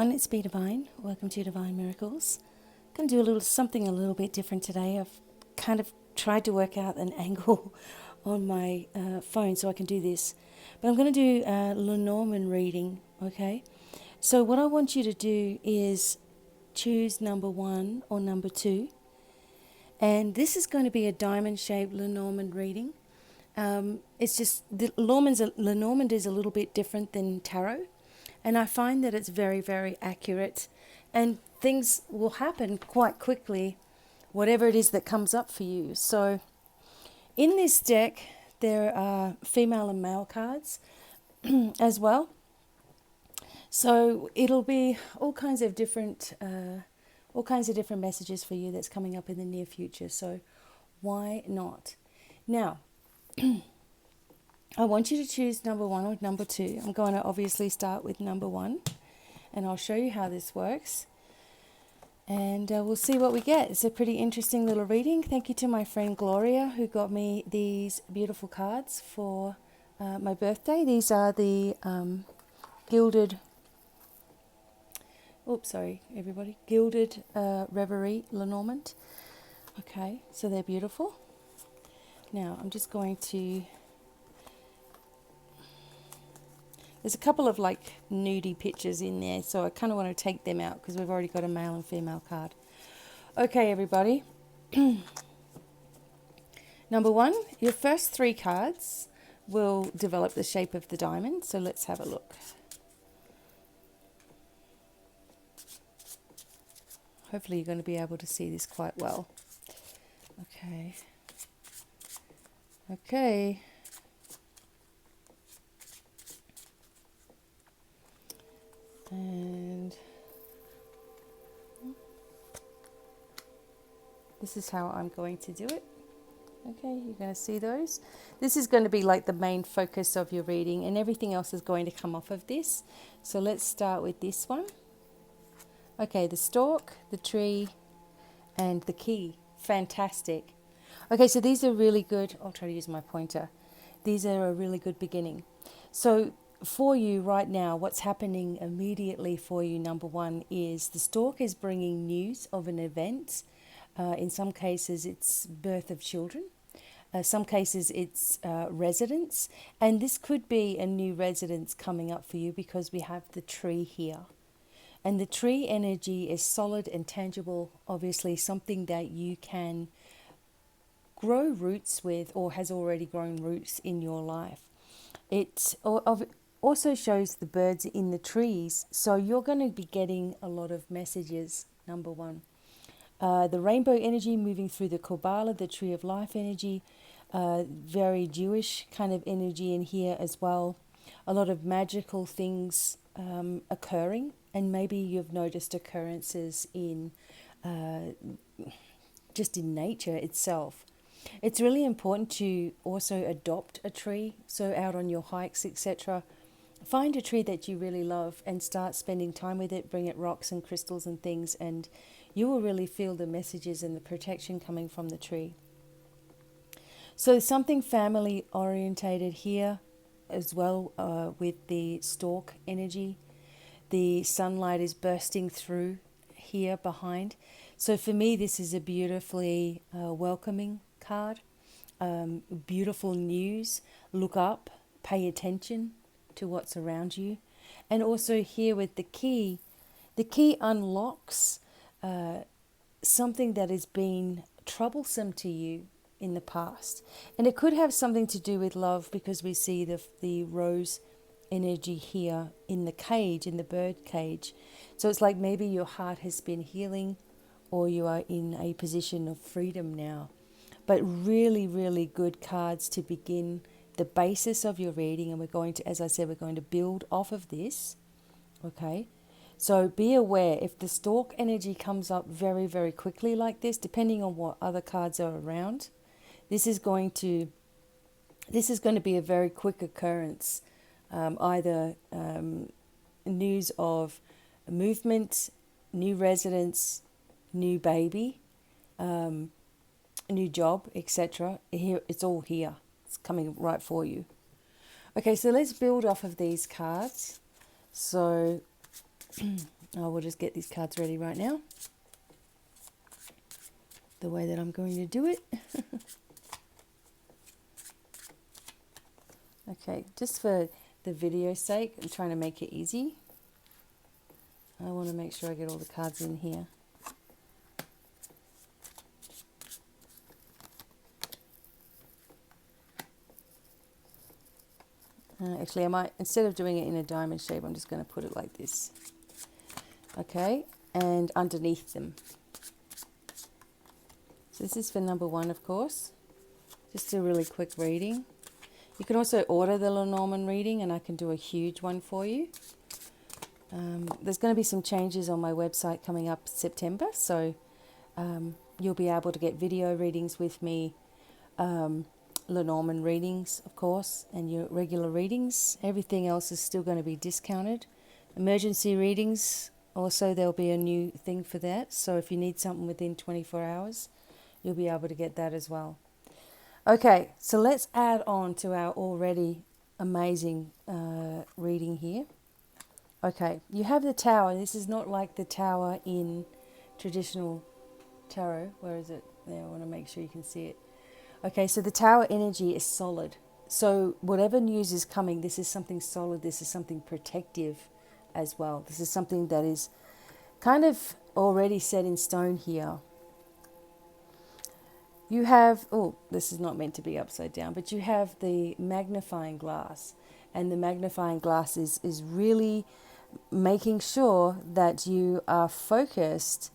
everyone, it's BDevine. Welcome to Divine Miracles. Going to do something a little bit different today. I've kind of tried to work out an angle on my phone so I can do this. But I'm going to do a lenormand reading, okay? So what I want you to do is choose number 1 or number 2. And this is going to be a diamond-shaped lenormand reading. It's just, the lenormand is a little bit different than tarot. And I find that it's very, very accurate, and things will happen quite quickly, whatever it is that comes up for you. So in this deck, there are female and male cards as well. So it'll be all kinds of different messages for you that's coming up in the near future. So why not? Now, I want you to choose number 1 or number 2. I'm going to obviously start with number 1, and I'll show you how this works. And we'll see what we get. It's a pretty interesting little reading. Thank you to my friend Gloria, who got me these beautiful cards for my birthday. These are the gilded Reverie Lenormand. Okay, so they're beautiful. Now I'm just going to... There's a couple of like nudie pictures in there, so I kind of want to take them out because we've already got a male and female card. Okay, everybody. Number 1, your first 3 cards will develop the shape of the diamond, so let's have a look. Hopefully you're going to be able to see this quite well. Okay. Okay. And this is how I'm going to do it. Okay, you're going to see those. This is going to be like the main focus of your reading, and everything else is going to come off of this. So let's start with this one. Okay, the stalk, the tree, and the key. Fantastic. Okay, so these are really good. I'll try to use my pointer. These are a really good beginning. So for you right now, what's happening immediately for you, number 1, is the stalk is bringing news of an event. In some cases, it's birth of children. Some cases, it's residence. And this could be a new residence coming up for you because we have the tree here. And the tree energy is solid and tangible, obviously something that you can grow roots with or has already grown roots in your life. It also shows the birds in the trees, so you're going to be getting a lot of messages, number 1. The rainbow energy moving through the Kabbalah, the tree of life energy, very Jewish kind of energy in here as well. A lot of magical things occurring, and maybe you've noticed occurrences in just in nature itself. It's really important to also adopt a tree, so out on your hikes, etc. Find a tree that you really love and start spending time with it. Bring it rocks and crystals and things, and you will really feel the messages and the protection coming from the tree. So something family orientated here as well, with the stalk energy. The sunlight is bursting through here behind. So for me, this is a beautifully welcoming card. Beautiful news. Look up, pay attention to what's around you. And also here with the key unlocks something that has been troublesome to you in the past. And it could have something to do with love, because we see the rose energy here in the cage, in the bird cage. So it's like maybe your heart has been healing, or you are in a position of freedom now. But really, really good cards to begin the basis of your reading. And we're going to, as I said, we're going to build off of this. Okay. So be aware if the stalk energy comes up very, very quickly like this, depending on what other cards are around, this is going to be a very quick occurrence. Either news of movement, new residence, new baby, new job, etc. Here, it's all here. It's coming right for you. Okay, so let's build off of these cards. So I will just get these cards ready right now, the way that I'm going to do it. Okay, just for the video's sake, I'm trying to make it easy. I want to make sure I get all the cards in here. Actually, I might, instead of doing it in a diamond shape, I'm just going to put it like this. Okay, and underneath them. So this is for number 1, of course. Just a really quick reading. You can also order the Lenormand reading, and I can do a huge one for you. There's going to be some changes on my website coming up September, so you'll be able to get video readings with me, Lenormand readings, of course, and your regular readings. Everything else is still going to be discounted. Emergency readings, also there'll be a new thing for that. So if you need something within 24 hours, you'll be able to get that as well. Okay, so let's add on to our already amazing reading here. Okay, you have the Tower. This is not like the Tower in traditional tarot. Where is it? There, I want to make sure you can see it. Okay, so the Tower energy is solid. So whatever news is coming, this is something solid. This is something protective as well. This is something that is kind of already set in stone here. You have, oh, this is not meant to be upside down, but you have the magnifying glass. And the magnifying glass is really making sure that you are focused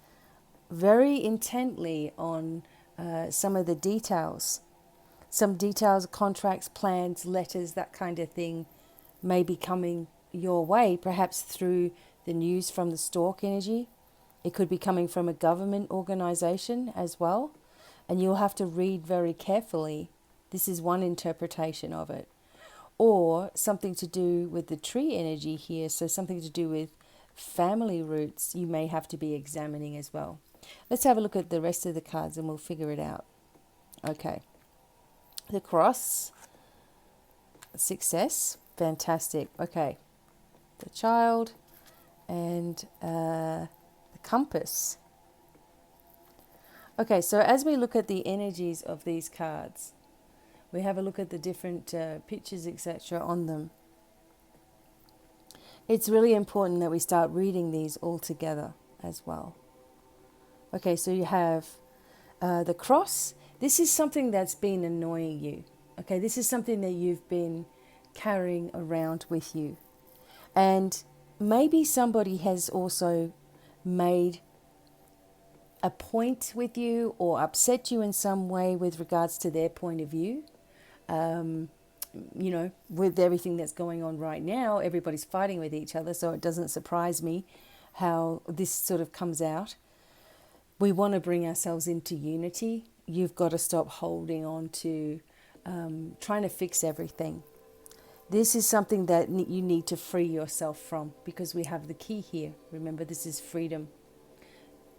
very intently on some of the details. Some details, contracts, plans, letters, that kind of thing may be coming your way, perhaps through the news from the stork energy. It could be coming from a government organization as well. And you'll have to read very carefully. This is one interpretation of it. Or something to do with the tree energy here. So something to do with family roots you may have to be examining as well. Let's have a look at the rest of the cards and we'll figure it out. Okay. The cross. Success. Fantastic. Okay. The child. And the compass. Okay, so as we look at the energies of these cards, we have a look at the different pictures, etc. on them. It's really important that we start reading these all together as well. Okay, so you have the cross. This is something that's been annoying you. Okay, this is something that you've been carrying around with you. And maybe somebody has also made a point with you or upset you in some way with regards to their point of view. You know, with everything that's going on right now, everybody's fighting with each other, so it doesn't surprise me how this sort of comes out. We want to bring ourselves into unity. You've got to stop holding on to trying to fix everything. This is something that you need to free yourself from, because we have the key here. Remember, this is freedom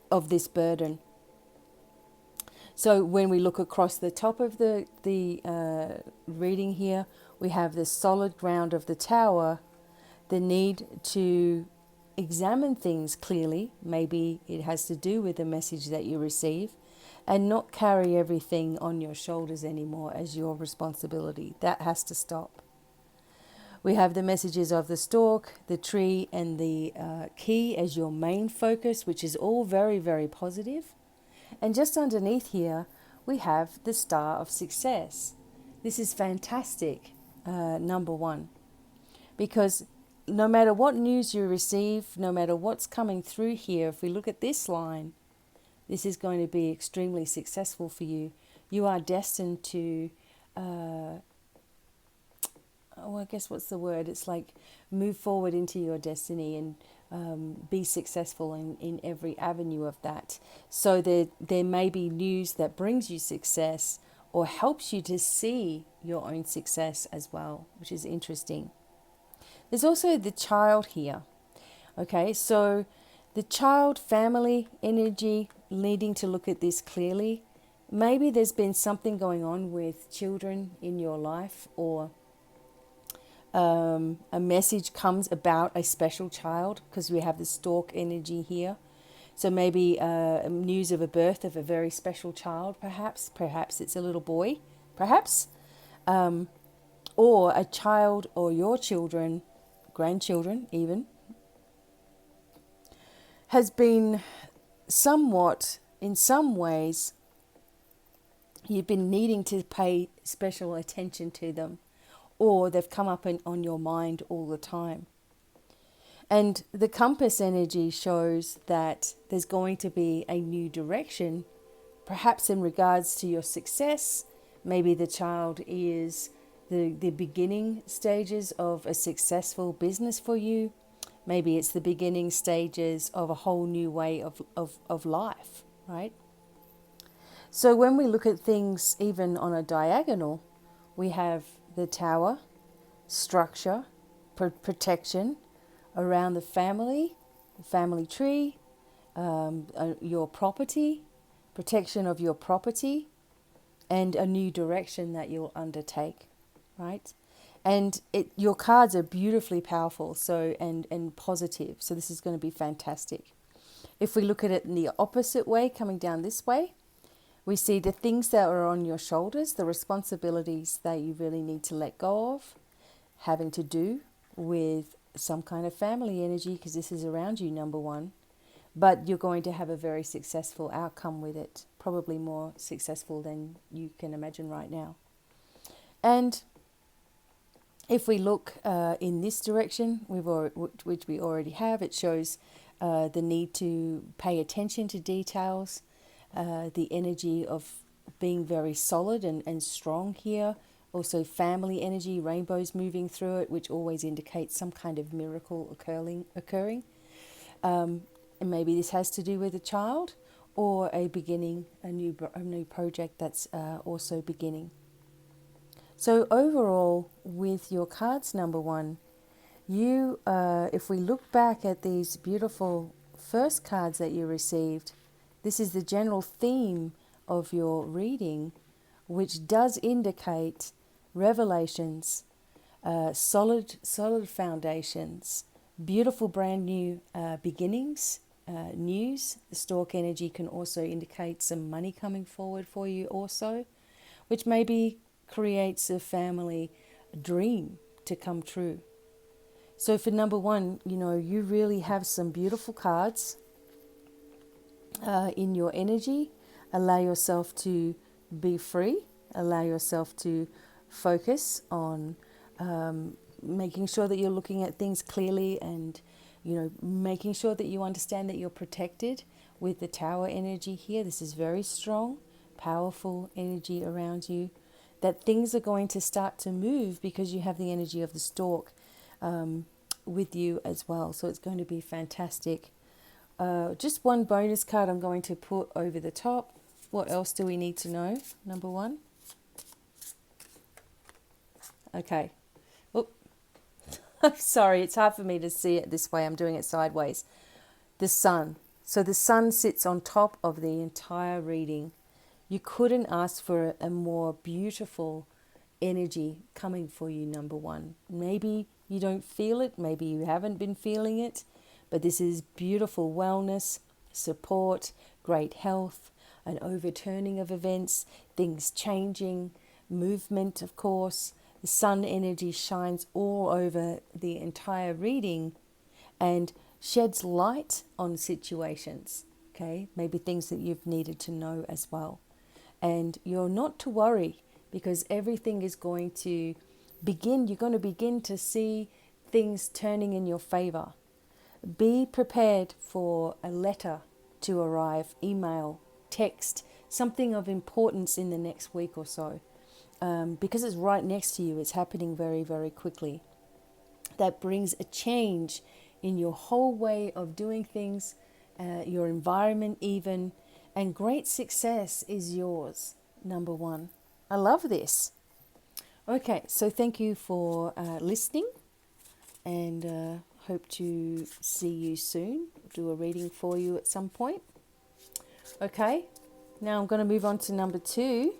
of this burden. So when we look across the top of the reading here, we have the solid ground of the Tower, the need to examine things clearly. Maybe it has to do with the message that you receive, and not carry everything on your shoulders anymore as your responsibility. That has to stop. We have the messages of the stork, the tree, and the key as your main focus, which is all very, very positive. And just underneath here, we have the star of success. This is fantastic, number 1. Because no matter what news you receive, no matter what's coming through here, if we look at this line, this is going to be extremely successful for you. You are destined to... I guess what's the word? It's like move forward into your destiny and be successful in every avenue of that. So there may be news that brings you success or helps you to see your own success as well, which is interesting. There's also the child here. Okay, so the child family energy needing to look at this clearly. Maybe there's been something going on with children in your life, or A message comes about a special child, because we have the stork energy here. So maybe news of a birth of a very special child, perhaps. Perhaps it's a little boy, perhaps. Or a child, or your children, grandchildren even, has been somewhat, in some ways, you've been needing to pay special attention to them, or they've come up on your mind all the time. And the compass energy shows that there's going to be a new direction, perhaps in regards to your success. Maybe the child is the beginning stages of a successful business for you. Maybe it's the beginning stages of a whole new way of life, right? So when we look at things even on a diagonal, we have the tower, structure, protection around the family tree, your property, protection of your property, and a new direction that you'll undertake, right? And your cards are beautifully powerful, and positive. So this is going to be fantastic. If we look at it in the opposite way, coming down this way, we see the things that are on your shoulders, the responsibilities that you really need to let go of, having to do with some kind of family energy, because this is around you, number one. But you're going to have a very successful outcome with it, probably more successful than you can imagine right now. And if we look in this direction, which we already have, it shows the need to pay attention to details, the energy of being very solid and strong here. Also family energy, rainbows moving through it, which always indicates some kind of miracle occurring. And maybe this has to do with a child or a new project that's also beginning. So overall, with your cards, number one, you, if we look back at these beautiful first cards that you received, this is the general theme of your reading, which does indicate revelations, solid foundations, beautiful brand new beginnings, news. The stork energy can also indicate some money coming forward for you also, which maybe creates a family dream to come true. So for number one, you really have some beautiful cards in your energy. Allow yourself to be free. Allow yourself to focus on making sure that you're looking at things clearly, and making sure that you understand that you're protected with the tower energy here. This is very strong, powerful energy around you, that things are going to start to move because you have the energy of the stork with you as well. So it's going to be fantastic. Just one bonus card I'm going to put over the top. What else do we need to know? Number one. Okay. Oh, I'm sorry. It's hard for me to see it this way. I'm doing it sideways. The sun. So the sun sits on top of the entire reading. You couldn't ask for a more beautiful energy coming for you, number one. Maybe you don't feel it. Maybe you haven't been feeling it. But this is beautiful wellness, support, great health, an overturning of events, things changing, movement, of course. The sun energy shines all over the entire reading and sheds light on situations, okay? Maybe things that you've needed to know as well. And you're not to worry, because everything is going to begin. You're going to begin to see things turning in your favor. Be prepared for a letter to arrive, email, text, something of importance in the next week or so. Because it's right next to you, it's happening very, very quickly. That brings a change in your whole way of doing things, your environment even, and great success is yours, number one. I love this. Okay, so thank you for listening, and hope to see you soon. Do a reading for you at some point. Okay, now I'm going to move on to number two.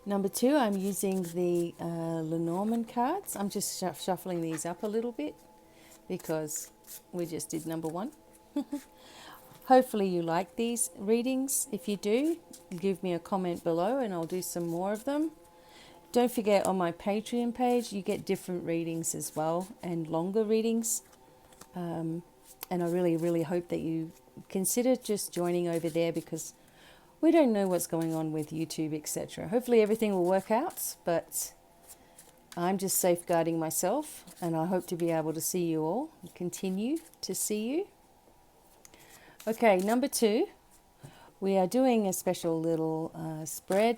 Number 2, I'm using the Lenormand cards. I'm just shuffling these up a little bit because we just did number 1. Hopefully you like these readings. If you do, give me a comment below and I'll do some more of them. Don't forget, on my Patreon page, you get different readings as well and longer readings. And I really, really hope that you consider just joining over there because we don't know what's going on with YouTube, etc. Hopefully everything will work out, but I'm just safeguarding myself and I hope to be able to see you all, continue to see you. Okay, number 2, we are doing a special little spread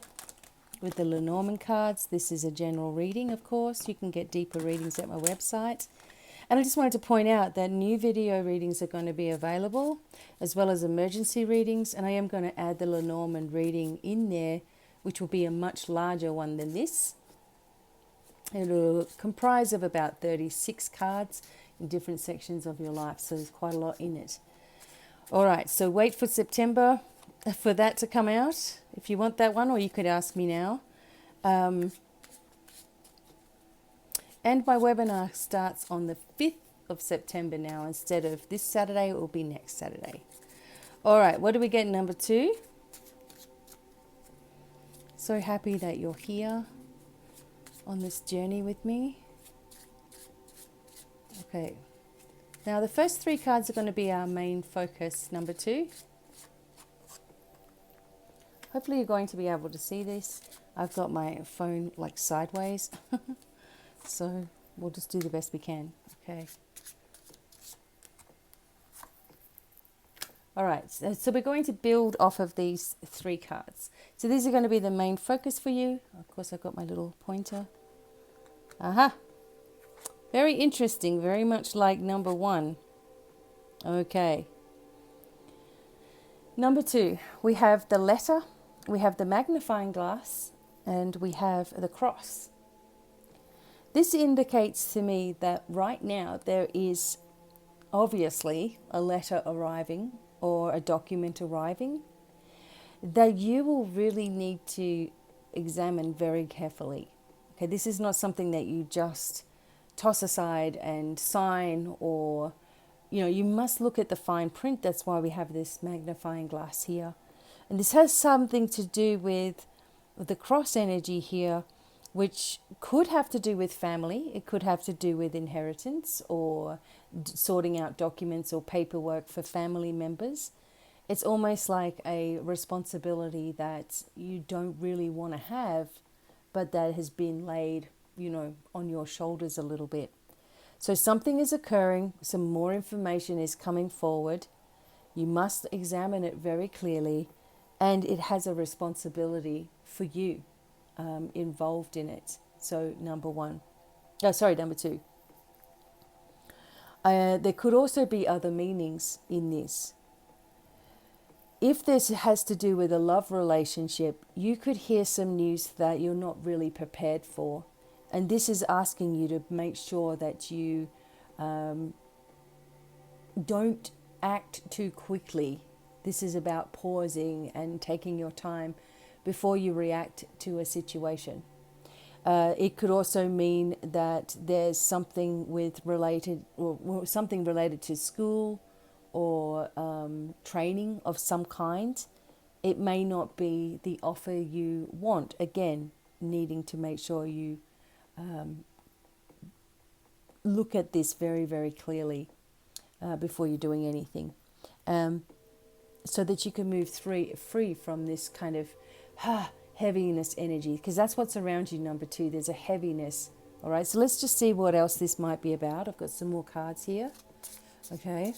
with the Lenormand cards. This is a general reading, of course. You can get deeper readings at my website. And I just wanted to point out that new video readings are going to be available, as well as emergency readings. And I am going to add the Lenormand reading in there, which will be a much larger one than this. It will comprise of about 36 cards in different sections of your life. So there's quite a lot in it. All right, so wait for September for that to come out, if you want that one, or you could ask me now. And my webinar starts on the 5th of September now. Instead of this Saturday, it will be next Saturday. All right, what do we get in number 2? So happy that you're here on this journey with me. Okay. Now, the first 3 cards are going to be our main focus, number 2. Hopefully you're going to be able to see this. I've got my phone like sideways. So we'll just do the best we can. Okay. All right. So we're going to build off of these 3 cards. So these are going to be the main focus for you. Of course, I've got my little pointer. Aha. Very interesting. Very much like number 1. Okay. Number 2, we have the letter, we have the magnifying glass, and we have the cross. This indicates to me that right now there is obviously a letter arriving or a document arriving that you will really need to examine very carefully. Okay, this is not something that you just toss aside and sign, or you must look at the fine print. That's why we have this magnifying glass here. And this has something to do with the cross energy here, which could have to do with family. It could have to do with inheritance or sorting out documents or paperwork for family members. It's almost like a responsibility that you don't really want to have, but that has been laid, on your shoulders a little bit. So something is occurring, some more information is coming forward. You must examine it very clearly, and it has a responsibility for you involved in it. So number 2. There could also be other meanings in this. If this has to do with a love relationship, you could hear some news that you're not really prepared for. And this is asking you to make sure that you don't act too quickly. This is about pausing and taking your time before you react to a situation. It could also mean that there's something related to school or training of some kind. It may not be the offer you want. Again, needing to make sure you look at this very, very clearly before you're doing anything, so that you can move free from this kind of heaviness energy, because that's what's around you, number 2. There's a heaviness. All right, so let's just see what else this might be about. I've got some more cards here. Okay.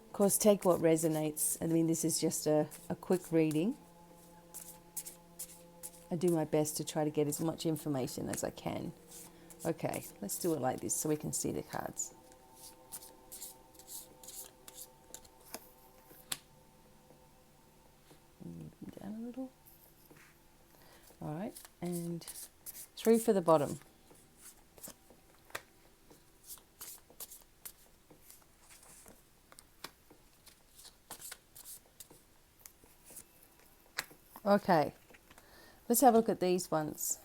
Of course, take what resonates. I mean, this is just a quick reading. I do my best to try to get as much information as I can. Okay, let's do it like this so we can see the cards. Down a little. All right, and 3 for the bottom. Okay, let's have a look at these ones.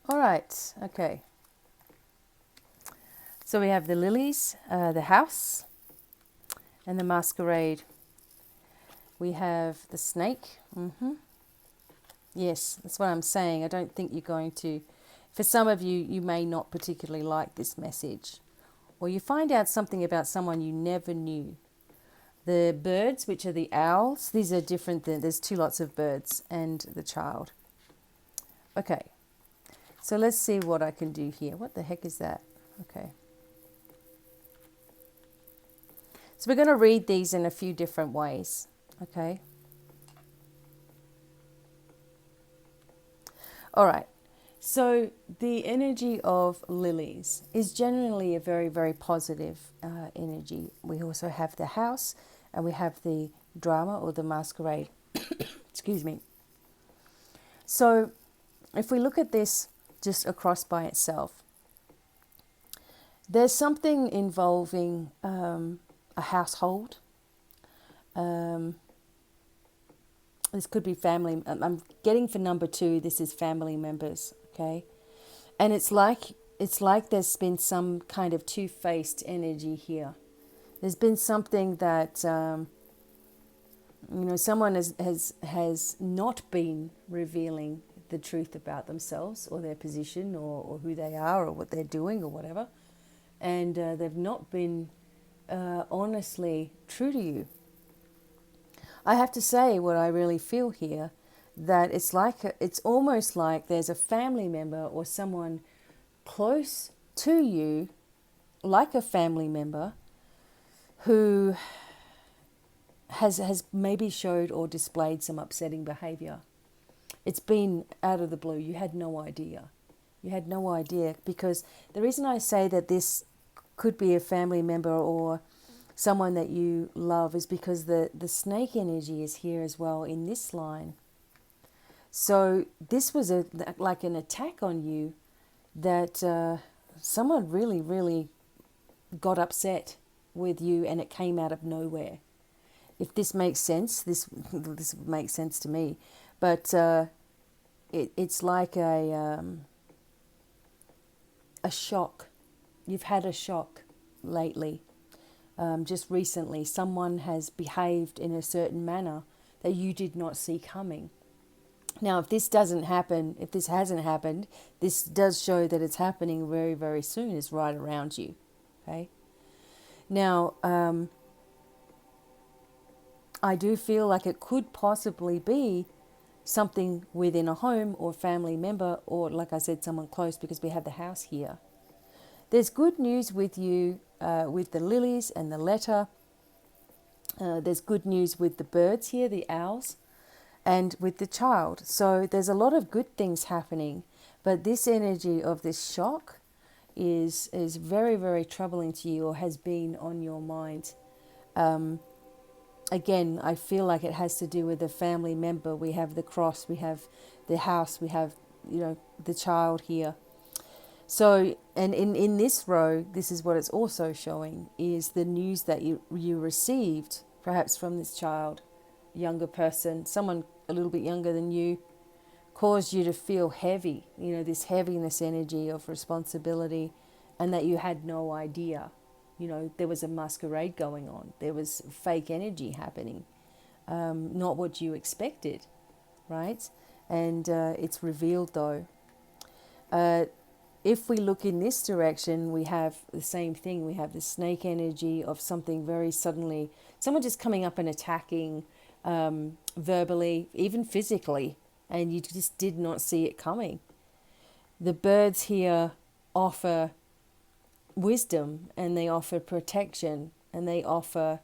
All right, okay. So we have the lilies, the house, and the masquerade. We have the snake. Yes, that's what I'm saying. I don't think you're going to... For some of you, you may not particularly like this message. Or you find out something about someone you never knew. The birds, which are the owls, these are different. There's two lots of birds and the child. Okay, so let's see what I can do here. What the heck is that? Okay. So we're going to read these in a few different ways. Okay. All right. So the energy of lilies is generally a very, very positive energy. We also have the house and we have the drama or the masquerade. Excuse me. So if we look at this just across by itself, there's something involving a household. This could be family. I'm getting for number 2, this is family members, okay? And it's like there's been some kind of two-faced energy here. There's been something that, someone has not been revealing the truth about themselves or their position or who they are or what they're doing or whatever. And they've not been honestly true to you. I have to say what I really feel here, that it's almost like there's a family member or someone close to you, like a family member, who has maybe showed or displayed some upsetting behavior. It's been out of the blue. You had no idea. You had no idea, because the reason I say that this could be a family member or someone that you love is because the snake energy is here as well in this line. So this was like an attack on you that someone really, really got upset with you, and it came out of nowhere. If this makes sense, this makes sense to me. But it's like a shock. You've had a shock lately. Just recently, someone has behaved in a certain manner that you did not see coming. Now, if this hasn't happened, this does show that it's happening very, very soon. It's right around you. Okay. Now, I do feel like it could possibly be something within a home or family member, or like I said, someone close, because we have the house here. There's good news with you with the lilies and the letter. There's good news with the birds here, the owls, and with the child. So there's a lot of good things happening. But this energy of this shock is very, very troubling to you, or has been on your mind. Again, I feel like it has to do with a family member. We have the cross, we have the house, we have, the child here. So, and in this row, this is what it's also showing, is the news that you received, perhaps from this child, younger person, someone a little bit younger than you, caused you to feel heavy, this heaviness energy of responsibility, and that you had no idea. There was a masquerade going on. There was fake energy happening, not what you expected, right? And it's revealed though. If we look in this direction, we have the same thing. We have the snake energy of something very suddenly, someone just coming up and attacking verbally, even physically, and you just did not see it coming. The birds here offer wisdom, and they offer protection, and they offer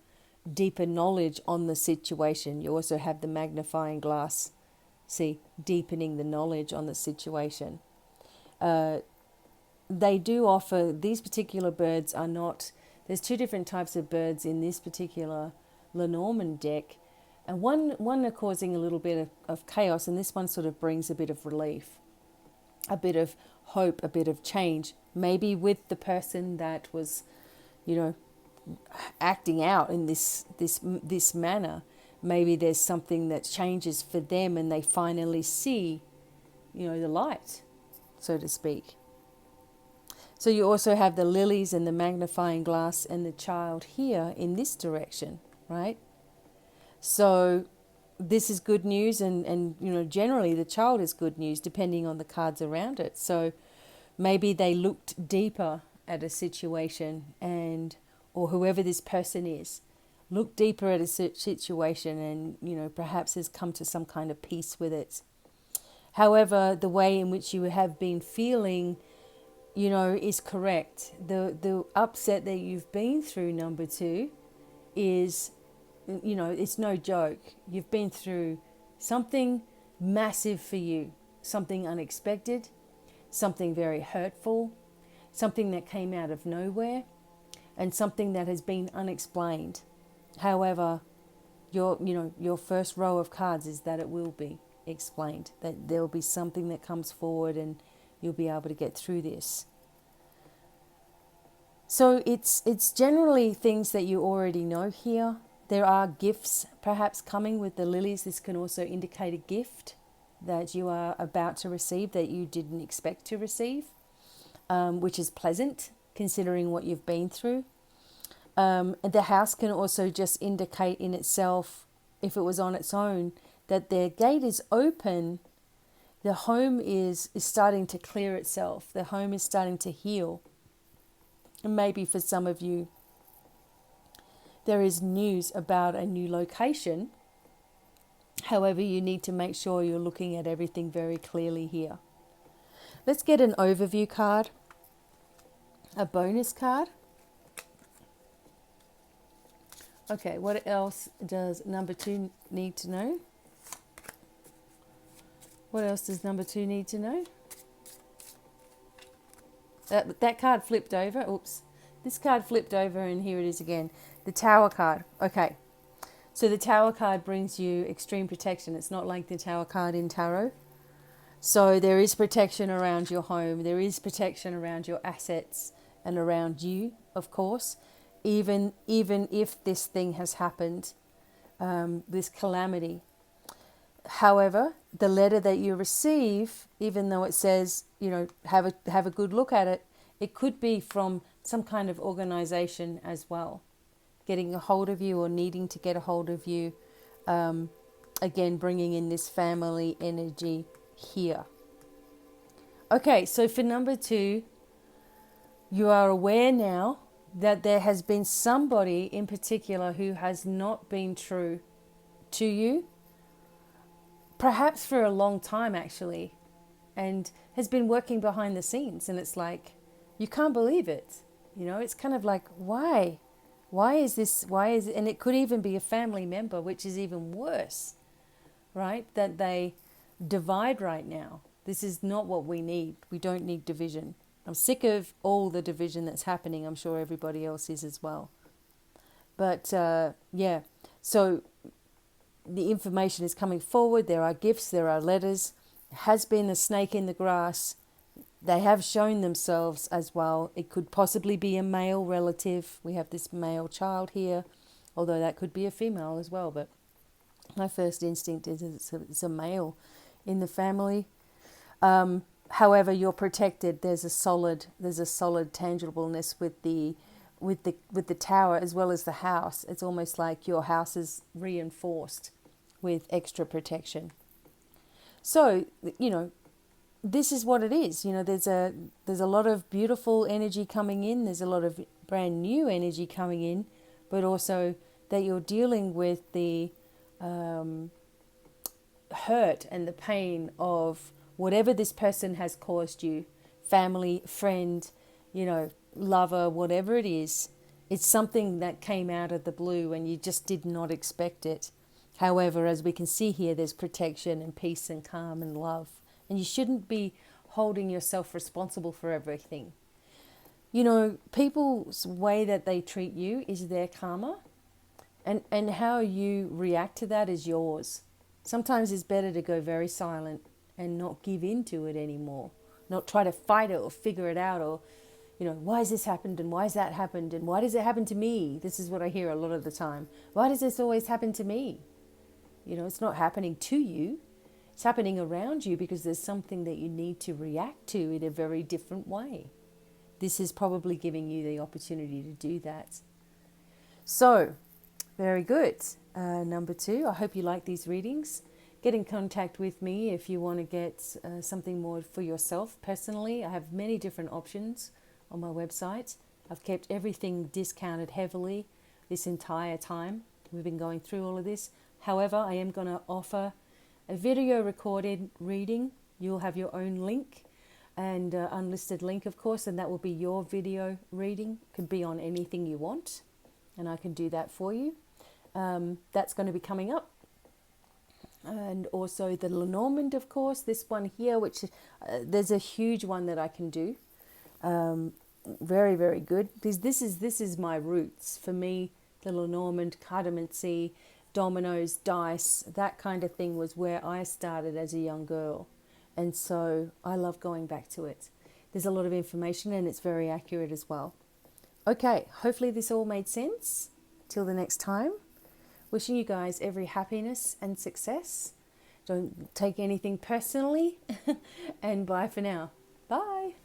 deeper knowledge on the situation. You also have the magnifying glass, see, deepening the knowledge on the situation. They do offer, these particular birds are not, there's two different types of birds in this particular Lenormand deck, and one are causing a little bit of chaos, and this one sort of brings a bit of relief, a bit of hope, a bit of change, maybe with the person that was, acting out in this manner. maybe there's something that changes for them and they finally see, the light, so to speak. So you also have the lilies and the magnifying glass and the child here in this direction, right? So this is good news, and generally the child is good news depending on the cards around it. So maybe they looked deeper at a situation, or whoever this person is, look deeper at a situation and, perhaps has come to some kind of peace with it. However, the way in which you have been feeling, is correct. The upset that you've been through, number 2, is, it's no joke. You've been through something massive for you, something unexpected, something very hurtful, something that came out of nowhere, and something that has been unexplained. However, your first row of cards is that it will be explained, that there will be something that comes forward and you'll be able to get through this. So it's generally things that you already know here. There are gifts perhaps coming with the lilies. This can also indicate a gift that you are about to receive that you didn't expect to receive, which is pleasant considering what you've been through. The house can also just indicate in itself, if it was on its own, that their gate is open. The home is starting to clear itself. The home is starting to heal. And maybe for some of you, there is news about a new location. However, you need to make sure you're looking at everything very clearly here. Let's get an overview card, a bonus card. Okay, what else does number 2 need to know? What else does number 2 need to know? That card flipped over. Oops. This card flipped over and here it is again. The Tower card. Okay. So the Tower card brings you extreme protection. It's not like the Tower card in Tarot. So there is protection around your home. There is protection around your assets and around you, of course. Even if this thing has happened, this calamity. However, the letter that you receive, even though it says, have a good look at it, it could be from some kind of organization as well, getting a hold of you or needing to get a hold of you. Again, bringing in this family energy here. Okay, so for number 2, you are aware now that there has been somebody in particular who has not been true to you, perhaps for a long time actually, and has been working behind the scenes. And it's like, you can't believe it. It's kind of like, why? Why is this? And it could even be a family member, which is even worse, right? That they divide right now. This is not what we need. We don't need division. I'm sick of all the division that's happening. I'm sure everybody else is as well. But yeah, so the information is coming forward. There are gifts, there are letters. There has been a snake in the grass. They have shown themselves as well. It could possibly be a male relative. We have this male child here, although that could be a female as well. But my first instinct is it's a male in the family. However, you're protected. There's a solid tangibleness with the tower as well as the house. It's almost like your house is reinforced with extra protection. So, this is what it is. There's a lot of beautiful energy coming in. There's a lot of brand new energy coming in, but also that you're dealing with the hurt and the pain of whatever this person has caused you, family, friend, lover, whatever it is. It's something that came out of the blue and you just did not expect it. However, as we can see here, there's protection and peace and calm and love. And you shouldn't be holding yourself responsible for everything. People's way that they treat you is their karma. And how you react to that is yours. Sometimes it's better to go very silent and not give in to it anymore. Not try to fight it or figure it out or, why has this happened and why has that happened and why does it happen to me? This is what I hear a lot of the time. Why does this always happen to me? You know, it's not happening to you. It's happening around you because there's something that you need to react to in a very different way. This is probably giving you the opportunity to do that. So, very good. Number 2, I hope you like these readings. Get in contact with me if you want to get something more for yourself personally. I have many different options on my website. I've kept everything discounted heavily this entire time. We've been going through all of this. However, I am going to offer a video recorded reading. You'll have your own link and unlisted link, of course, and that will be your video reading. Could be on anything you want, and I can do that for you. That's going to be coming up. And also the Lenormand, of course, this one here, which there's a huge one that I can do. Very, very good. Because this is my roots. For me, the Lenormand, cartomancy, dominoes, dice, that kind of thing was where I started as a young girl. And so I love going back to it. There's a lot of information and it's very accurate as well. Okay, hopefully this all made sense. Till the next time, wishing you guys every happiness and success. Don't take anything personally. And bye for now. Bye.